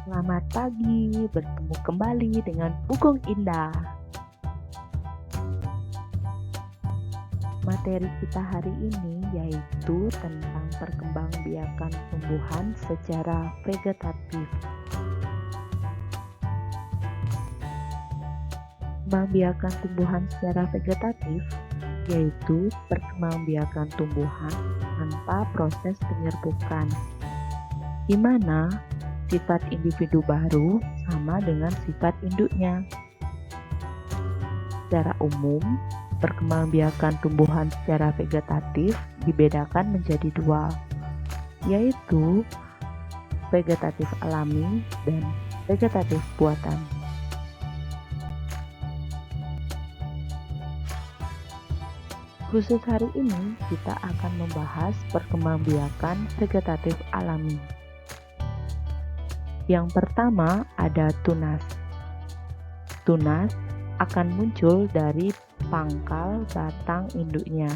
Selamat pagi, bertemu kembali dengan Pugong Indah. Materi kita hari ini yaitu tentang perkembangbiakan tumbuhan secara vegetatif. Perkembangbiakan tumbuhan secara vegetatif yaitu perkembangbiakan tumbuhan tanpa proses penyerbukan, di mana sifat individu baru sama dengan sifat induknya. Secara umum, perkembangbiakan tumbuhan secara vegetatif dibedakan menjadi dua, yaitu vegetatif alami dan vegetatif buatan. Khusus hari ini, kita akan membahas perkembangbiakan vegetatif alami. Yang pertama ada tunas. Tunas akan muncul dari pangkal batang induknya.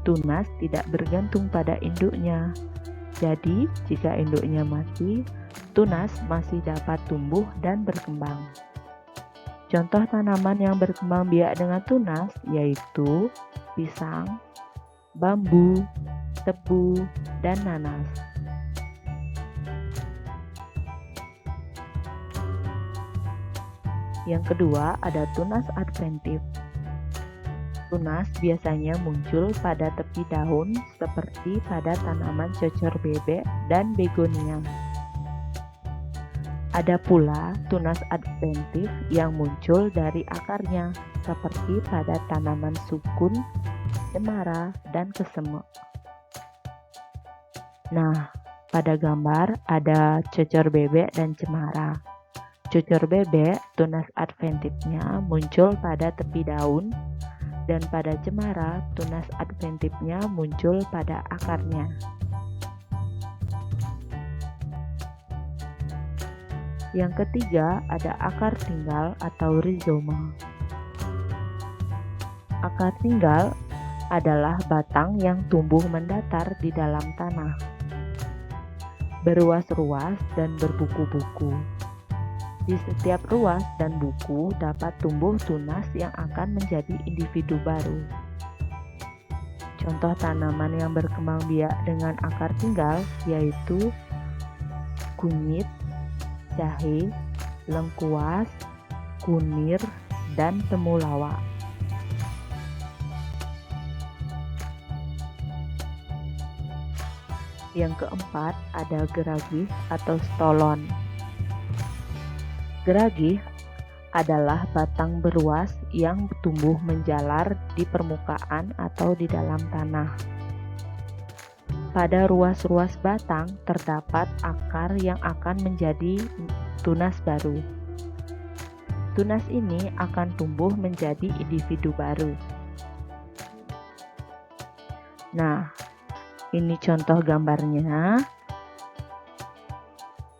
Tunas tidak bergantung pada induknya. Jadi, jika induknya mati, tunas masih dapat tumbuh dan berkembang. Contoh tanaman yang berkembang biak dengan tunas yaitu pisang, bambu, tebu, dan nanas. Yang kedua ada tunas adventif. Tunas biasanya muncul pada tepi daun seperti pada tanaman cocor bebek dan begonia. Ada pula tunas adventif yang muncul dari akarnya seperti pada tanaman sukun, cemara, dan keseme. Nah, pada gambar ada cocor bebek dan cemara. Cocor bebek, tunas adventifnya muncul pada tepi daun, dan pada cemara, tunas adventifnya muncul pada akarnya. Yang ketiga ada akar tinggal atau rizoma. Akar tinggal adalah batang yang tumbuh mendatar di dalam tanah, berruas-ruas dan berbuku-buku. Di setiap ruas dan buku dapat tumbuh tunas yang akan menjadi individu baru. Contoh tanaman yang berkembang biak dengan akar tinggal yaitu kunyit, jahe, lengkuas, kunir, dan temulawak. Yang keempat ada geragih atau stolon. Geragih adalah batang beruas yang tumbuh menjalar di permukaan atau di dalam tanah. Pada ruas-ruas batang terdapat akar yang akan menjadi tunas baru. Tunas ini akan tumbuh menjadi individu baru. Nah, ini contoh gambarnya.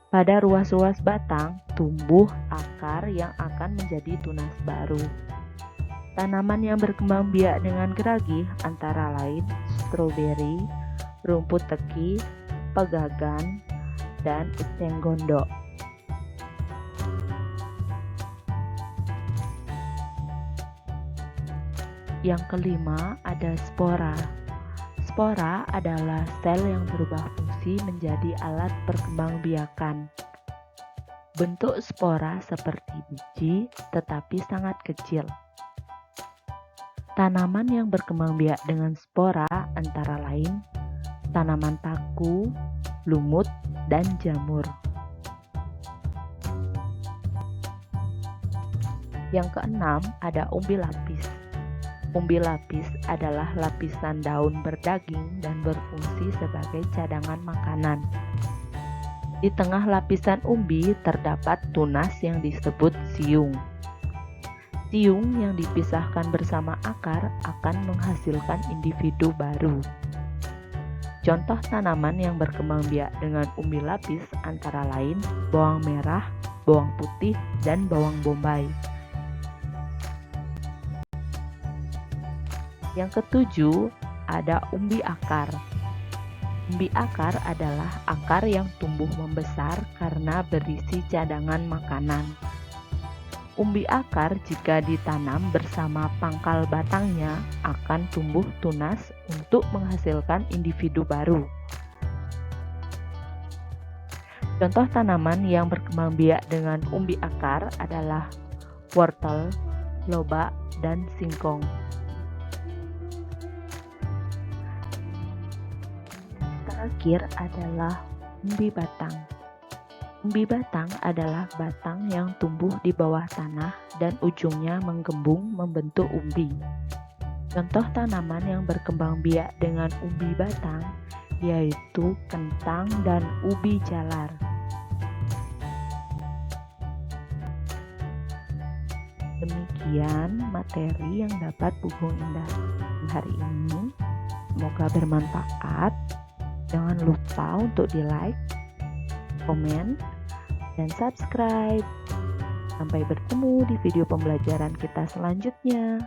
Pada ruas-ruas batang tumbuh akar yang akan menjadi tunas baru. Tanaman yang berkembang biak dengan geragih antara lain stroberi, rumput teki, pegagan, dan eceng gondok. Yang kelima ada spora. Spora adalah sel yang berubah fungsi menjadi alat perkembangbiakan. Bentuk spora seperti biji tetapi sangat kecil. Tanaman yang berkembang biak dengan spora antara lain tanaman paku, lumut, dan jamur. Yang keenam ada umbi lapis. Umbi lapis adalah lapisan daun berdaging dan berfungsi sebagai cadangan makanan. Di tengah lapisan umbi terdapat tunas yang disebut siung. Siung yang dipisahkan bersama akar akan menghasilkan individu baru. Contoh tanaman yang berkembang biak dengan umbi lapis antara lain bawang merah, bawang putih, dan bawang bombay. Yang ketujuh ada umbi akar. Umbi akar adalah akar yang tumbuh membesar karena berisi cadangan makanan. Umbi akar jika ditanam bersama pangkal batangnya akan tumbuh tunas untuk menghasilkan individu baru. Contoh tanaman yang berkembang biak dengan umbi akar adalah wortel, lobak, dan singkong. Terakhir adalah umbi batang. Umbi batang adalah batang yang tumbuh di bawah tanah dan ujungnya menggembung membentuk umbi. Contoh tanaman yang berkembang biak dengan umbi batang yaitu kentang dan ubi jalar. Demikian materi yang dapat Bu Gung Indah hari ini. Semoga bermanfaat. Jangan lupa untuk di-like, komen, dan subscribe. Sampai bertemu di video pembelajaran kita selanjutnya.